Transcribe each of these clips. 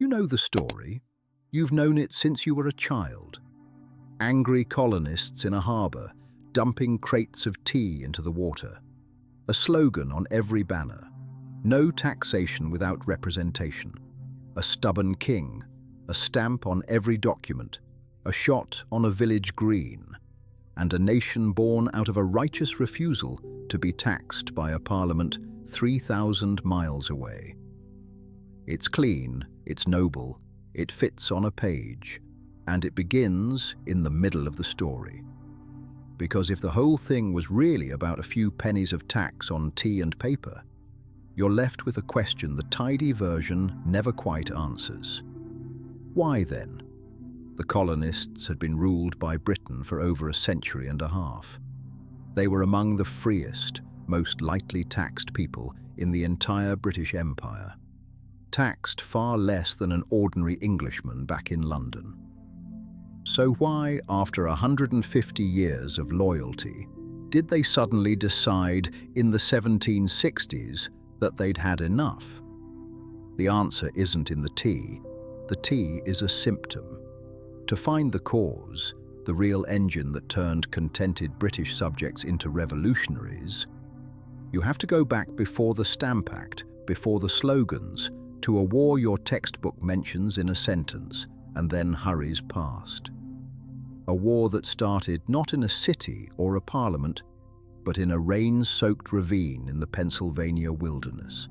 You know the story. You've known it since you were a child. Angry colonists in a harbour, dumping crates of tea into the water. A slogan on every banner. No taxation without representation. A stubborn king. A stamp on every document. A shot on a village green. And a nation born out of a righteous refusal to be taxed by a parliament 3,000 miles away. It's clean, it's noble, it fits on a page, and it begins in the middle of the story. Because if the whole thing was really about a few pennies of tax on tea and paper, you're left with a question the tidy version never quite answers. Why then? The colonists had been ruled by Britain for over a century and a half. They were among the freest, most lightly taxed people in the entire British Empire, taxed far less than an ordinary Englishman back in London. So why, after 150 years of loyalty, did they suddenly decide in the 1760s that they'd had enough? The answer isn't in the tea. The tea is a symptom. To find the cause, the real engine that turned contented British subjects into revolutionaries, you have to go back before the Stamp Act, before the slogans, to a war your textbook mentions in a sentence and then hurries past. A war that started not in a city or a parliament, but in a rain-soaked ravine in the Pennsylvania wilderness.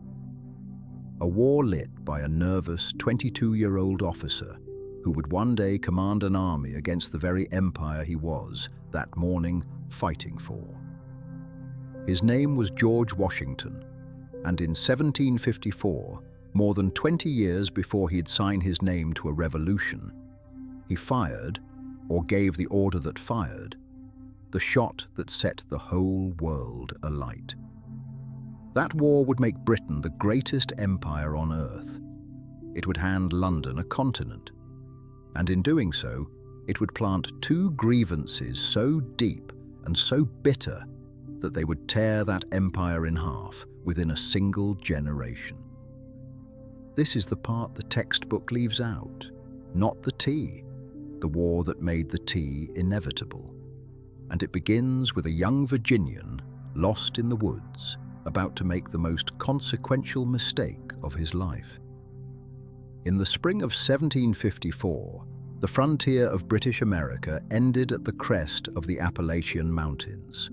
A war lit by a nervous 22-year-old officer who would one day command an army against the very empire he was, that morning, fighting for. His name was George Washington, and in 1754, more than 20 years before he'd sign his name to a revolution, he fired, or gave the order that fired, the shot that set the whole world alight. That war would make Britain the greatest empire on earth. It would hand London a continent. And in doing so, it would plant two grievances so deep and so bitter that they would tear that empire in half within a single generation. This is the part the textbook leaves out, not the tea, the war that made the tea inevitable. And it begins with a young Virginian lost in the woods, about to make the most consequential mistake of his life. In the spring of 1754, the frontier of British America ended at the crest of the Appalachian Mountains.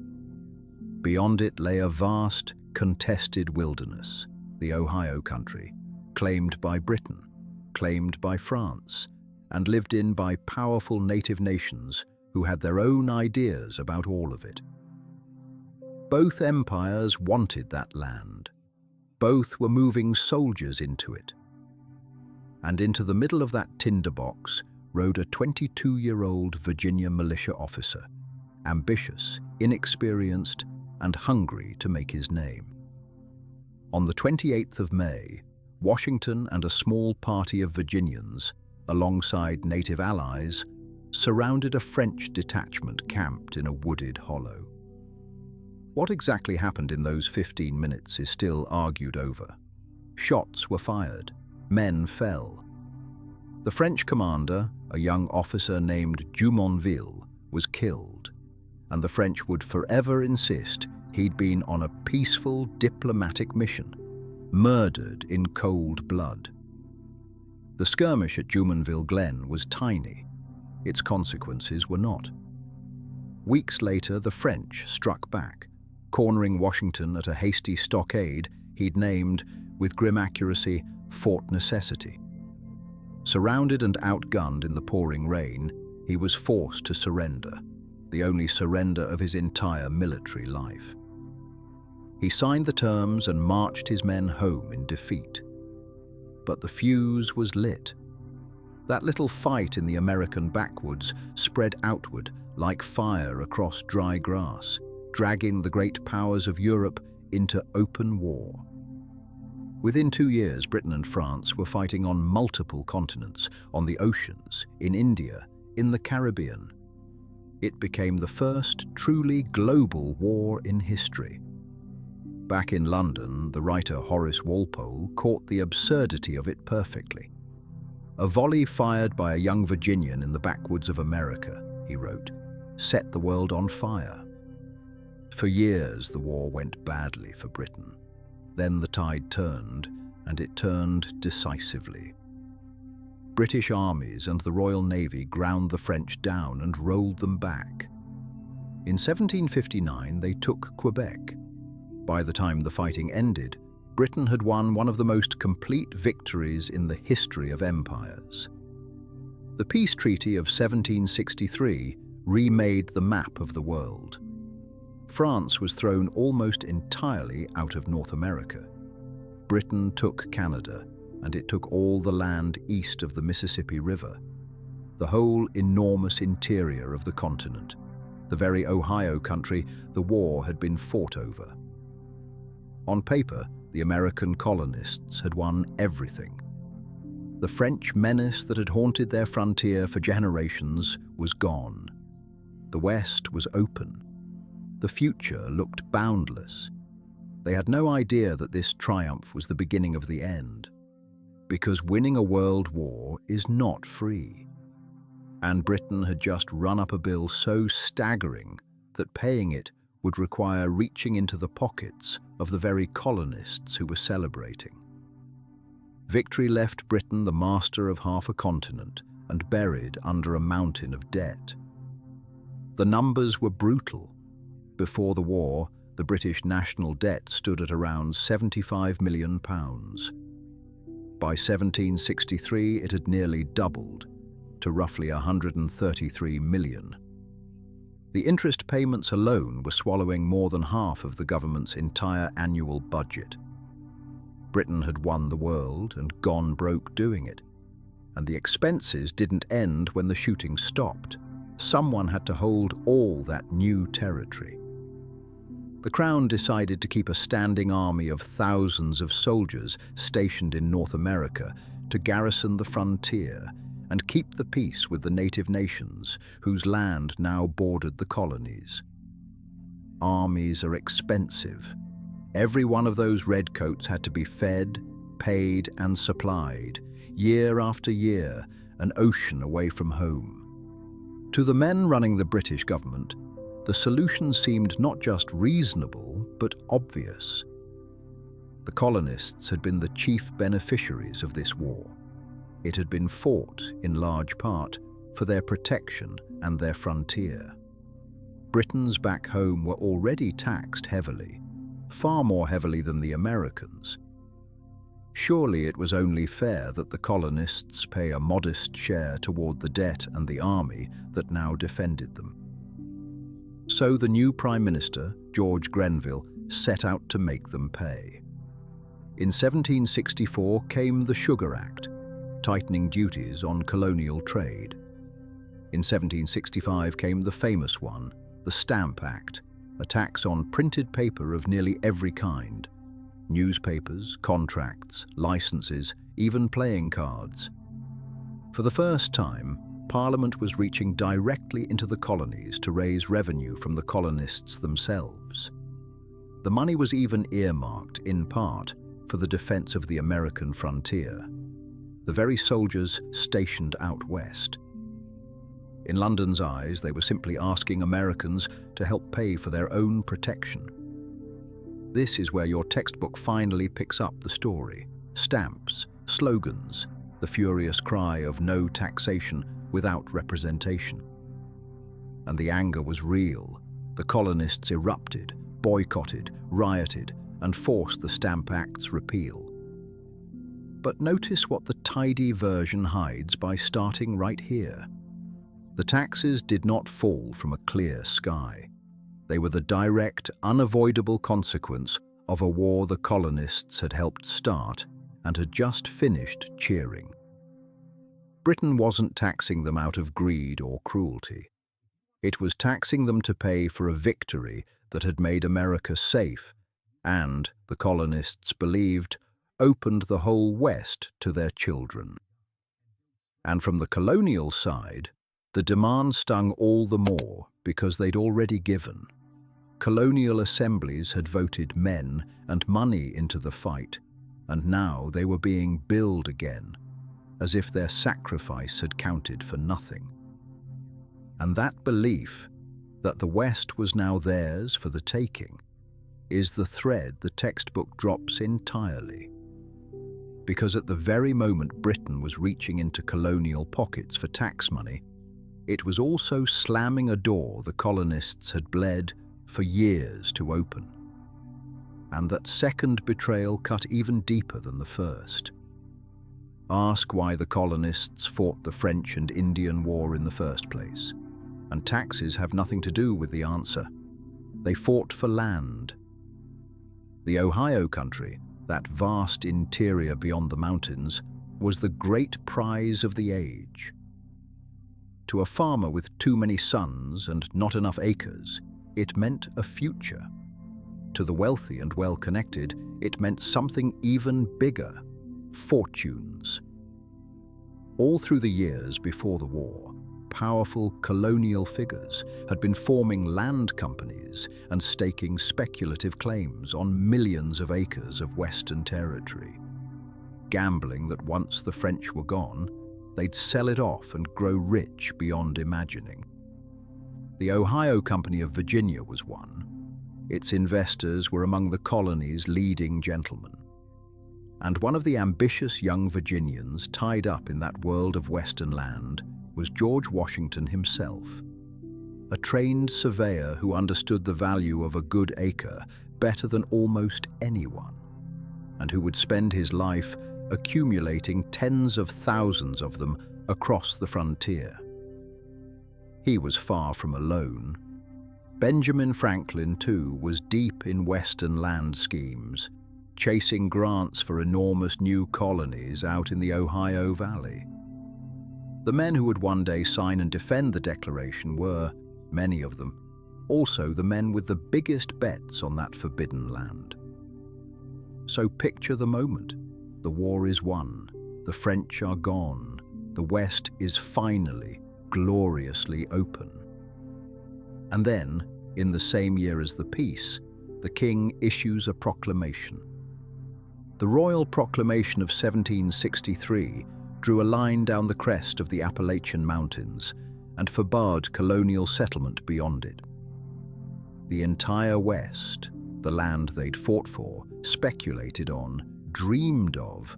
Beyond it lay a vast, contested wilderness, the Ohio country, claimed by Britain, claimed by France, and lived in by powerful native nations who had their own ideas about all of it. Both empires wanted that land. Both were moving soldiers into it. And into the middle of that tinderbox rode a 22-year-old Virginia militia officer, ambitious, inexperienced, and hungry to make his name. On the 28th of May, Washington and a small party of Virginians, alongside native allies, surrounded a French detachment camped in a wooded hollow. What exactly happened in those 15 minutes is still argued over. Shots were fired. Men fell. The French commander, a young officer named Jumonville, was killed, and the French would forever insist he'd been on a peaceful diplomatic mission, murdered in cold blood. The skirmish at Jumonville Glen was tiny. Its consequences were not. Weeks later, the French struck back, cornering Washington at a hasty stockade he'd named, with grim accuracy, Fort Necessity. Surrounded and outgunned in the pouring rain, he was forced to surrender, the only surrender of his entire military life. He signed the terms and marched his men home in defeat. But the fuse was lit. That little fight in the American backwoods spread outward like fire across dry grass, dragging the great powers of Europe into open war. Within 2 years, Britain and France were fighting on multiple continents, on the oceans, in India, in the Caribbean. It became the first truly global war in history. Back in London, the writer Horace Walpole caught the absurdity of it perfectly. A volley fired by a young Virginian in the backwoods of America, he wrote, set the world on fire. For years, the war went badly for Britain. Then the tide turned, and it turned decisively. British armies and the Royal Navy ground the French down and rolled them back. In 1759, they took Quebec. By the time the fighting ended, Britain had won one of the most complete victories in the history of empires. The peace treaty of 1763 remade the map of the world. France was thrown almost entirely out of North America. Britain took Canada, and it took all the land east of the Mississippi River, the whole enormous interior of the continent, the very Ohio country the war had been fought over. On paper, the American colonists had won everything. The French menace that had haunted their frontier for generations was gone. The West was open. The future looked boundless. They had no idea that this triumph was the beginning of the end, because winning a world war is not free. And Britain had just run up a bill so staggering that paying it would require reaching into the pockets of the very colonists who were celebrating. Victory left Britain the master of half a continent and buried under a mountain of debt. The numbers were brutal. Before the war, the British national debt stood at around £75 million. By 1763, it had nearly doubled to roughly £133 million. The interest payments alone were swallowing more than half of the government's entire annual budget. Britain had won the world and gone broke doing it. And the expenses didn't end when the shooting stopped. Someone had to hold all that new territory. The Crown decided to keep a standing army of thousands of soldiers stationed in North America to garrison the frontier and keep the peace with the native nations whose land now bordered the colonies. Armies are expensive. Every one of those redcoats had to be fed, paid, and supplied, year after year, an ocean away from home. To the men running the British government, the solution seemed not just reasonable, but obvious. The colonists had been the chief beneficiaries of this war. It had been fought, in large part, for their protection and their frontier. Britons back home were already taxed heavily, far more heavily than the Americans. Surely it was only fair that the colonists pay a modest share toward the debt and the army that now defended them. So the new Prime Minister, George Grenville, set out to make them pay. In 1764 came the Sugar Act, tightening duties on colonial trade. In 1765 came the famous one, the Stamp Act, a tax on printed paper of nearly every kind: newspapers, contracts, licenses, even playing cards. For the first time, Parliament was reaching directly into the colonies to raise revenue from the colonists themselves. The money was even earmarked, in part, for the defense of the American frontier, the very soldiers stationed out west. In London's eyes, they were simply asking Americans to help pay for their own protection. This is where your textbook finally picks up the story. Stamps, slogans, the furious cry of no taxation without representation. And the anger was real. The colonists erupted, boycotted, rioted, and forced the Stamp Act's repeal. But notice what the tidy version hides by starting right here. The taxes did not fall from a clear sky. They were the direct, unavoidable consequence of a war the colonists had helped start and had just finished cheering. Britain wasn't taxing them out of greed or cruelty. It was taxing them to pay for a victory that had made America safe and, the colonists believed, opened the whole West to their children. And from the colonial side, the demand stung all the more because they'd already given. Colonial assemblies had voted men and money into the fight, and now they were being billed again. as if their sacrifice had counted for nothing. And that belief that the West was now theirs for the taking is the thread the textbook drops entirely. Because at the very moment Britain was reaching into colonial pockets for tax money, it was also slamming a door the colonists had bled for years to open. And that second betrayal cut even deeper than the first. Ask why the colonists fought the French and Indian War in the first place, and taxes have nothing to do with the answer. They fought for land. The Ohio country, that vast interior beyond the mountains, was the great prize of the age. To a farmer with too many sons and not enough acres, it meant a future. To the wealthy and well-connected, it meant something even bigger: fortunes. All through the years before the war, powerful colonial figures had been forming land companies and staking speculative claims on millions of acres of Western territory, gambling that once the French were gone, they'd sell it off and grow rich beyond imagining. The Ohio Company of Virginia was one. Its investors were among the colony's leading gentlemen. And one of the ambitious young Virginians tied up in that world of Western land was George Washington himself, a trained surveyor who understood the value of a good acre better than almost anyone, and who would spend his life accumulating tens of thousands of them across the frontier. He was far from alone. Benjamin Franklin, too, was deep in Western land schemes, chasing grants for enormous new colonies out in the Ohio Valley. The men who would one day sign and defend the Declaration were, many of them, also the men with the biggest bets on that forbidden land. So picture the moment. The war is won, the French are gone, the West is finally, gloriously open. And then, in the same year as the peace, the king issues a proclamation. The Royal Proclamation of 1763 drew a line down the crest of the Appalachian Mountains and forbade colonial settlement beyond it. The entire West, the land they'd fought for, speculated on, dreamed of,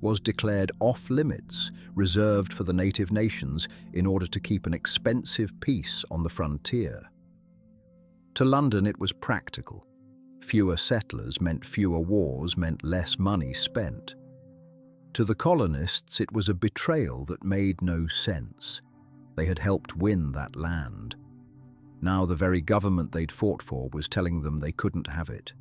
was declared off-limits, reserved for the native nations in order to keep an expensive peace on the frontier. To London it was practical. Fewer settlers meant fewer wars, meant less money spent. To the colonists it was a betrayal that made no sense. They had helped win that land. Now the very government they'd fought for was telling them they couldn't have it.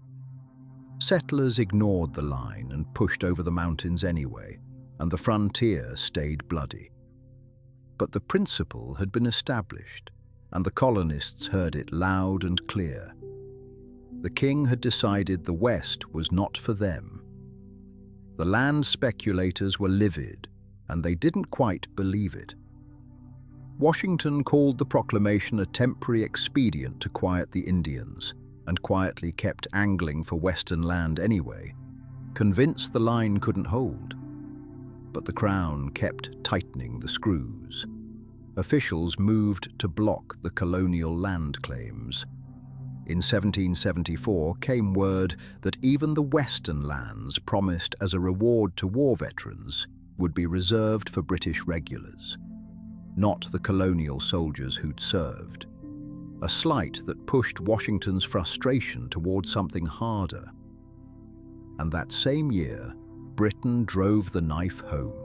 Settlers ignored the line and pushed over the mountains anyway, and the frontier stayed bloody. But the principle had been established, and the colonists heard it loud and clear. The king had decided the West was not for them. The land speculators were livid, and they didn't quite believe it. Washington called the proclamation a temporary expedient to quiet the Indians, and quietly kept angling for Western land anyway, convinced the line couldn't hold. But the Crown kept tightening the screws. Officials moved to block the colonial land claims. In 1774 came word that even the Western lands promised as a reward to war veterans would be reserved for British regulars, not the colonial soldiers who'd served. A slight that pushed Washington's frustration toward something harder. And that same year, Britain drove the knife home.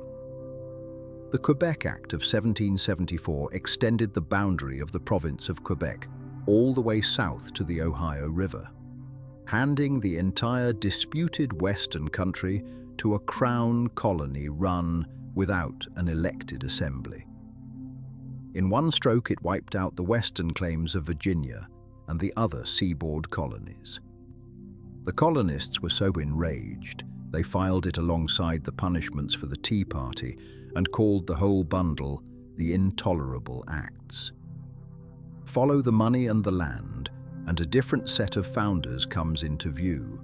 The Quebec Act of 1774 extended the boundary of the province of Quebec all the way south to the Ohio River, handing the entire disputed Western country to a crown colony run without an elected assembly. In one stroke, it wiped out the western claims of Virginia and the other seaboard colonies. The colonists were so enraged, they filed it alongside the punishments for the Tea Party and called the whole bundle the Intolerable Acts. Follow the money and the land, and a different set of founders comes into view.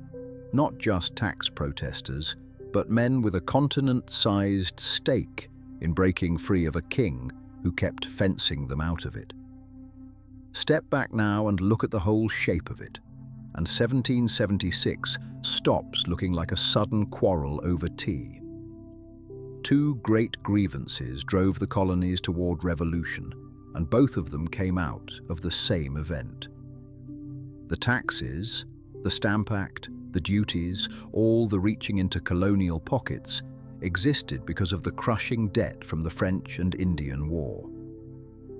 Not just tax protesters, but men with a continent-sized stake in breaking free of a king who kept fencing them out of it. Step back now and look at the whole shape of it, and 1776 stops looking like a sudden quarrel over tea. Two great grievances drove the colonies toward revolution, and both of them came out of the same event. The taxes, the Stamp Act, the duties, all the reaching into colonial pockets, existed because of the crushing debt from the French and Indian War.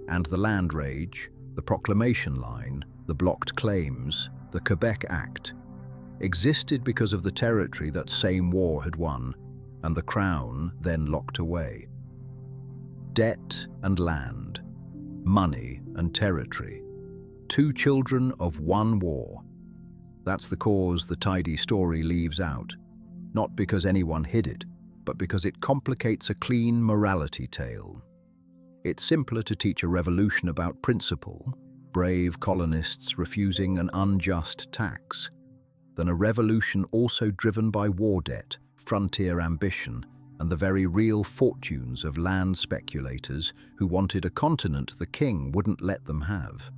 And the land rage, the proclamation line, the blocked claims, the Quebec Act, existed because of the territory that same war had won, and the crown then locked away. Debt and land, money and territory, two children of one war. That's the cause the tidy story leaves out, not because anyone hid it, but because it complicates a clean morality tale. It's simpler to teach a revolution about principle, brave colonists refusing an unjust tax, than a revolution also driven by war debt, frontier ambition, and the very real fortunes of land speculators who wanted a continent the king wouldn't let them have.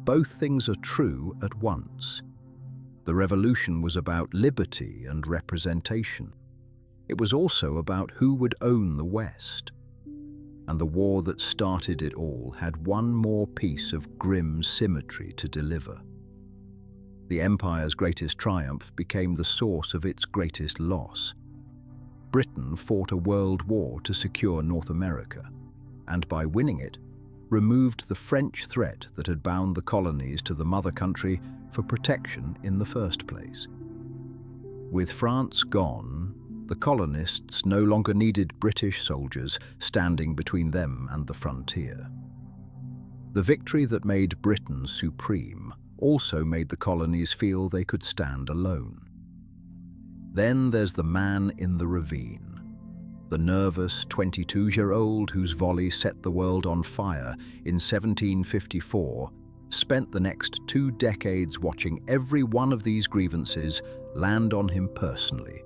Both things are true at once. The revolution was about liberty and representation. It was also about who would own the West. And the war that started it all had one more piece of grim symmetry to deliver. The empire's greatest triumph became the source of its greatest loss. Britain fought a world war to secure North America, and by winning it, removed the French threat that had bound the colonies to the mother country for protection in the first place. With France gone, the colonists no longer needed British soldiers standing between them and the frontier. The victory that made Britain supreme also made the colonies feel they could stand alone. Then there's the man in the ravine, the nervous 22-year-old whose volley set the world on fire in 1754, spent the next 2 decades watching every one of these grievances land on him personally.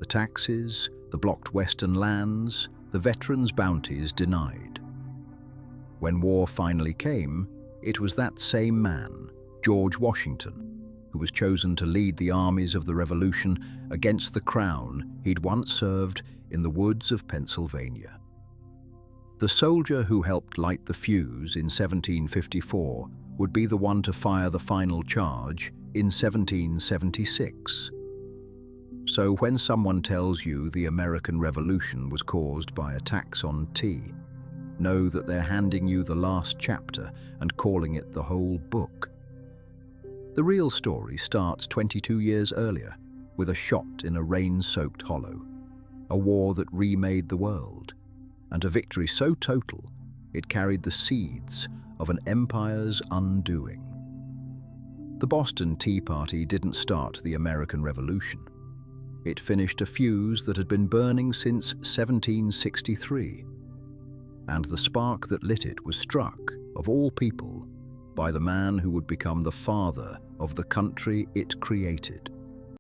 The taxes, the blocked western lands, the veterans' bounties denied. When war finally came, it was that same man, George Washington, who was chosen to lead the armies of the Revolution against the crown he'd once served in the woods of Pennsylvania. The soldier who helped light the fuse in 1754 would be the one to fire the final charge in 1776. So when someone tells you the American Revolution was caused by a tax on tea, know that they're handing you the last chapter and calling it the whole book. The real story starts 22 years earlier, with a shot in a rain-soaked hollow, a war that remade the world, and a victory so total it carried the seeds of an empire's undoing. The Boston Tea Party didn't start the American Revolution. It finished a fuse that had been burning since 1763, and the spark that lit it was struck, of all people, by the man who would become the father of the country it created.